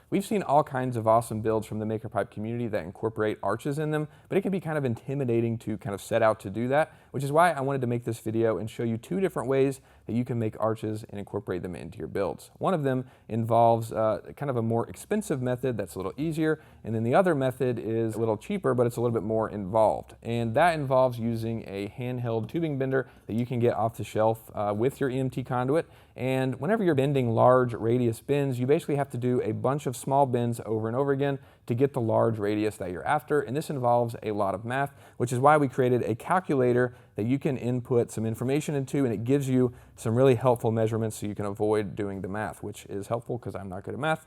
We've seen all kinds of awesome builds from the maker pipe community that incorporate arches in them, but it can be kind of intimidating to kind of set out to do that, which is why I wanted to make this video and show you two different ways that you can make arches and incorporate them into your builds. One of them involves kind of a more expensive method that's a little easier, and then the other method is a little cheaper, but it's a little bit more involved. And that involves using a handheld tubing bender that you can get off the shelf with your EMT conduit. And whenever you're bending large radius bends, you basically have to do a bunch of small bends over and over again to get the large radius that you're after. And this involves a lot of math, which is why we created a calculator that you can input some information into, and it gives you some really helpful measurements so you can avoid doing the math, which is helpful because I'm not good at math,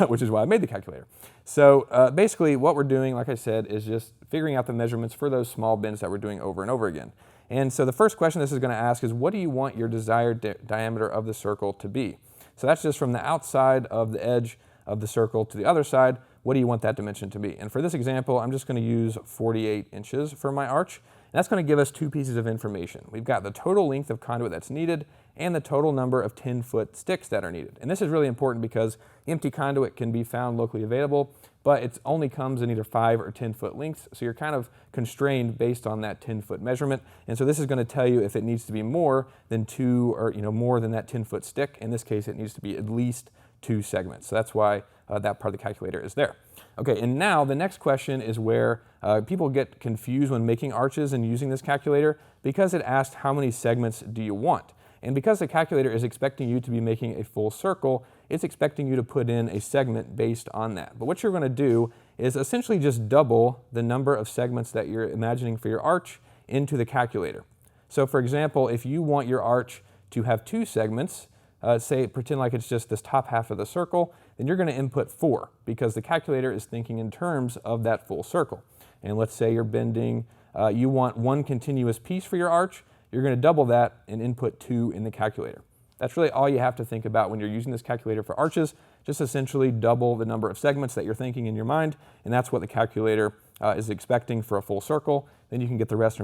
which is why I made the calculator. So basically what we're doing, like I said, is just figuring out the measurements for those small bends that we're doing over and over again. And so the first question this is going to ask is, what do you want your desired diameter of the circle to be? So that's just from the outside of the edge of the circle to the other side. What do you want that dimension to be? And for this example, I'm just going to use 48 inches for my arch. And that's going to give us two pieces of information. We've got the total length of conduit that's needed and the total number of 10-foot sticks that are needed. And this is really important because EMT conduit can be found locally available, but it only comes in either 5 or 10-foot lengths, so you're kind of constrained based on that 10-foot measurement. And so this is going to tell you if it needs to be more than 2 or more than that 10-foot stick. In this case, it needs to be at least 2 segments. So that's why that part of the calculator is there. Okay, and now the next question is where people get confused when making arches and using this calculator, because it asks how many segments do you want. And because the calculator is expecting you to be making a full circle, it's expecting you to put in a segment based on that. But what you're going to do is essentially just double the number of segments that you're imagining for your arch into the calculator. So for example, if you want your arch to have 2 segments, pretend like it's just this top half of the circle, then you're going to input 4 because the calculator is thinking in terms of that full circle. And let's say you're bending, you want 1 continuous piece for your arch, you're going to double that and input 2 in the calculator. That's really all you have to think about when you're using this calculator for arches, just essentially double the number of segments that you're thinking in your mind, and that's what the calculator is expecting for a full circle. Then you can get the rest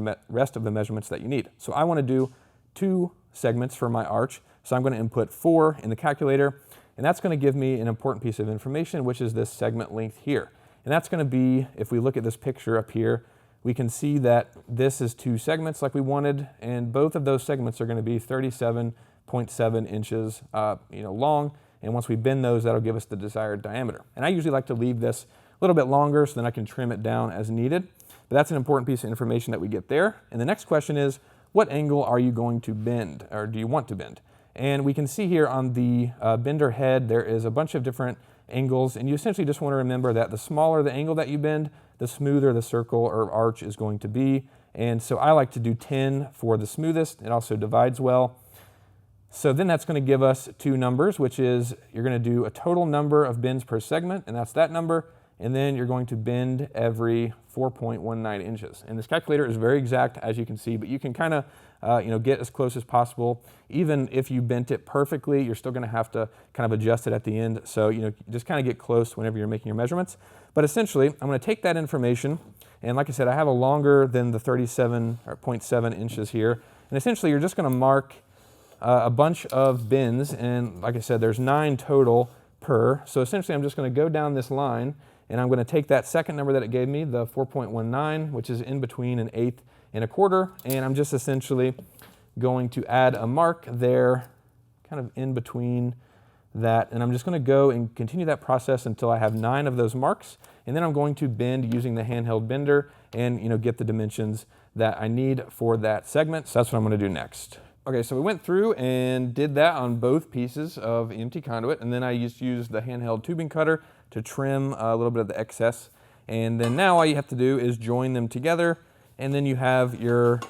of the measurements that you need. So I want to do 2 segments for my arch, so I'm going to input 4 in the calculator, and that's going to give me an important piece of information, which is this segment length here. And that's going to be, if we look at this picture up here, we can see that this is 2 segments like we wanted, and both of those segments are going to be 37.7 inches long, and once we bend those, that'll give us the desired diameter. And I usually like to leave this a little bit longer so then I can trim it down as needed, but that's an important piece of information that we get there. And the next question is, what angle are you going to bend, or do you want to bend? And we can see here on the bender head, there is a bunch of different angles, and you essentially just want to remember that the smaller the angle that you bend, the smoother the circle or arch is going to be. And so I like to do 10 for the smoothest. It also divides well. So then that's going to give us 2 numbers, which is you're going to do a total number of bends per segment, and that's that number. And then you're going to bend every 4.19 inches. And this calculator is very exact, as you can see, but you can kind of get as close as possible. Even if you bent it perfectly, you're still going to have to kind of adjust it at the end. So just kind of get close whenever you're making your measurements. But essentially, I'm going to take that information, and like I said, I have a longer than the 37.7 inches here. And essentially, you're just going to mark a bunch of bends, and like I said, there's 9 total per. So essentially, I'm just going to go down this line, and I'm going to take that second number that it gave me, the 4.19, which is in between 1/8 and 1/4, and I'm just essentially going to add a mark there, kind of in between that, and I'm just going to go and continue that process until I have 9 of those marks, and then I'm going to bend using the handheld bender and get the dimensions that I need for that segment. So that's what I'm going to do next. Okay, so we went through and did that on both pieces of EMT conduit, and then I just used the handheld tubing cutter to trim a little bit of the excess. And then now all you have to do is join them together, and then you have your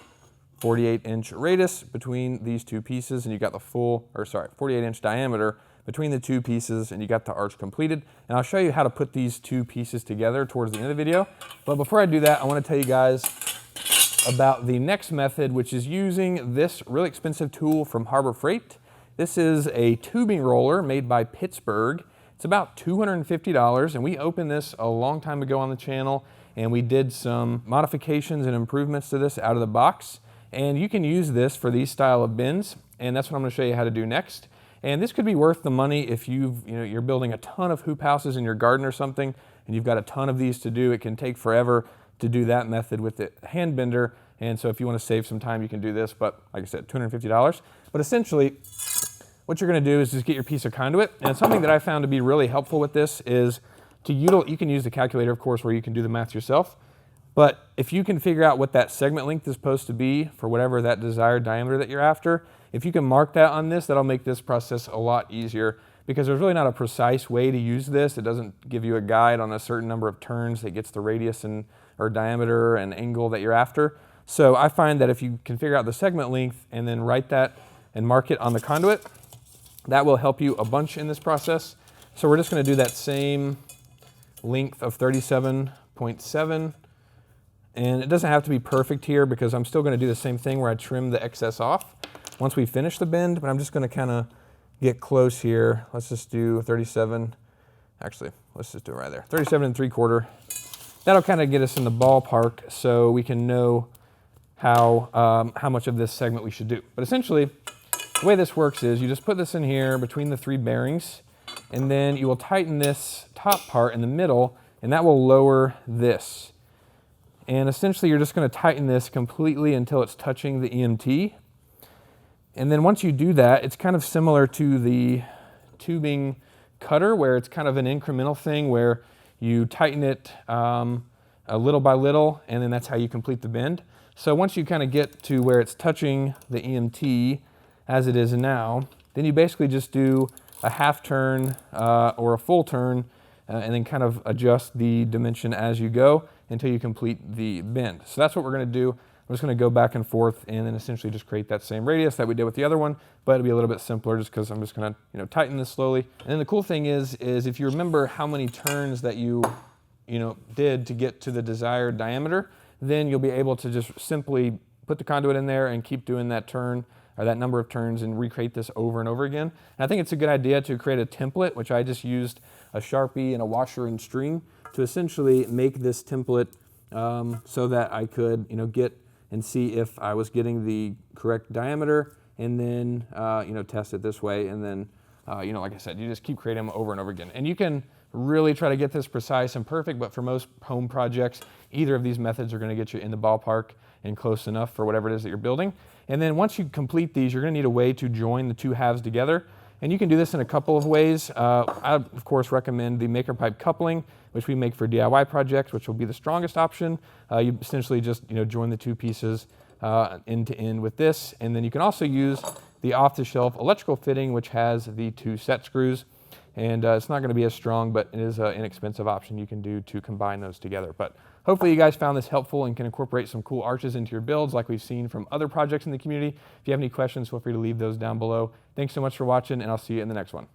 48-inch radius between these 2 pieces, and you got the 48-inch diameter between the 2 pieces, and you got the arch completed. And I'll show you how to put these 2 pieces together towards the end of the video. But before I do that, I want to tell you guys about the next method, which is using this really expensive tool from Harbor Freight. This is a tubing roller made by Pittsburgh. It's about $250, and we opened this a long time ago on the channel, and we did some modifications and improvements to this out of the box. And you can use this for these style of bends, and that's what I'm going to show you how to do next. And this could be worth the money if you're building a ton of hoop houses in your garden or something, and you've got a ton of these to do. It can take forever to do that method with the hand bender. And so if you want to save some time, you can do this. But like I said, $250. But essentially, what you're going to do is just get your piece of conduit. And something that I found to be really helpful with this is you can use the calculator, of course, where you can do the math yourself. But if you can figure out what that segment length is supposed to be for whatever that desired diameter that you're after, if you can mark that on this, that'll make this process a lot easier, because there's really not a precise way to use this. It doesn't give you a guide on a certain number of turns that gets the radius or diameter and angle that you're after. So I find that if you can figure out the segment length and then write that and mark it on the conduit, that will help you a bunch in this process. So we're just going to do that same length of 37.7. And it doesn't have to be perfect here, because I'm still going to do the same thing where I trim the excess off once we finish the bend, but I'm just going to kind of get close here. Let's just do 37. Actually, let's just do it right there. 37 3/4. That'll kind of get us in the ballpark so we can know how much of this segment we should do. But essentially, the way this works is you just put this in here between the 3 bearings, and then you will tighten this top part in the middle, and that will lower this. And essentially, you're just going to tighten this completely until it's touching the EMT. And then once you do that, it's kind of similar to the tubing cutter, where it's kind of an incremental thing where you tighten it a little by little, and then that's how you complete the bend. So once you kind of get to where it's touching the EMT, as it is now, then you basically just do a half turn or a full turn, and then kind of adjust the dimension as you go until you complete the bend. So that's what we're going to do. I'm just going to go back and forth and then essentially just create that same radius that we did with the other one, but it'll be a little bit simpler just because I'm just going to tighten this slowly. And then the cool thing is if you remember how many turns that you did to get to the desired diameter, then you'll be able to just simply put the conduit in there and keep doing that turn or that number of turns and recreate this over and over again. And I think it's a good idea to create a template, which I just used a Sharpie and a washer and string to essentially make this template so that I could get and see if I was getting the correct diameter, and then test it this way, and then like I said, you just keep creating them over and over again. And you can really try to get this precise and perfect, but for most home projects, either of these methods are going to get you in the ballpark and close enough for whatever it is that you're building. And then once you complete these, you're going to need a way to join the 2 halves together. And you can do this in a couple of ways. I, of course, recommend the maker pipe coupling, which we make for DIY projects, which will be the strongest option. You essentially just join the 2 pieces end to end with this. And then you can also use the off-the-shelf electrical fitting, which has the 2 set screws. And it's not going to be as strong, but it is an inexpensive option you can do to combine those together. But hopefully you guys found this helpful and can incorporate some cool arches into your builds like we've seen from other projects in the community. If you have any questions, feel free to leave those down below. Thanks so much for watching, and I'll see you in the next one.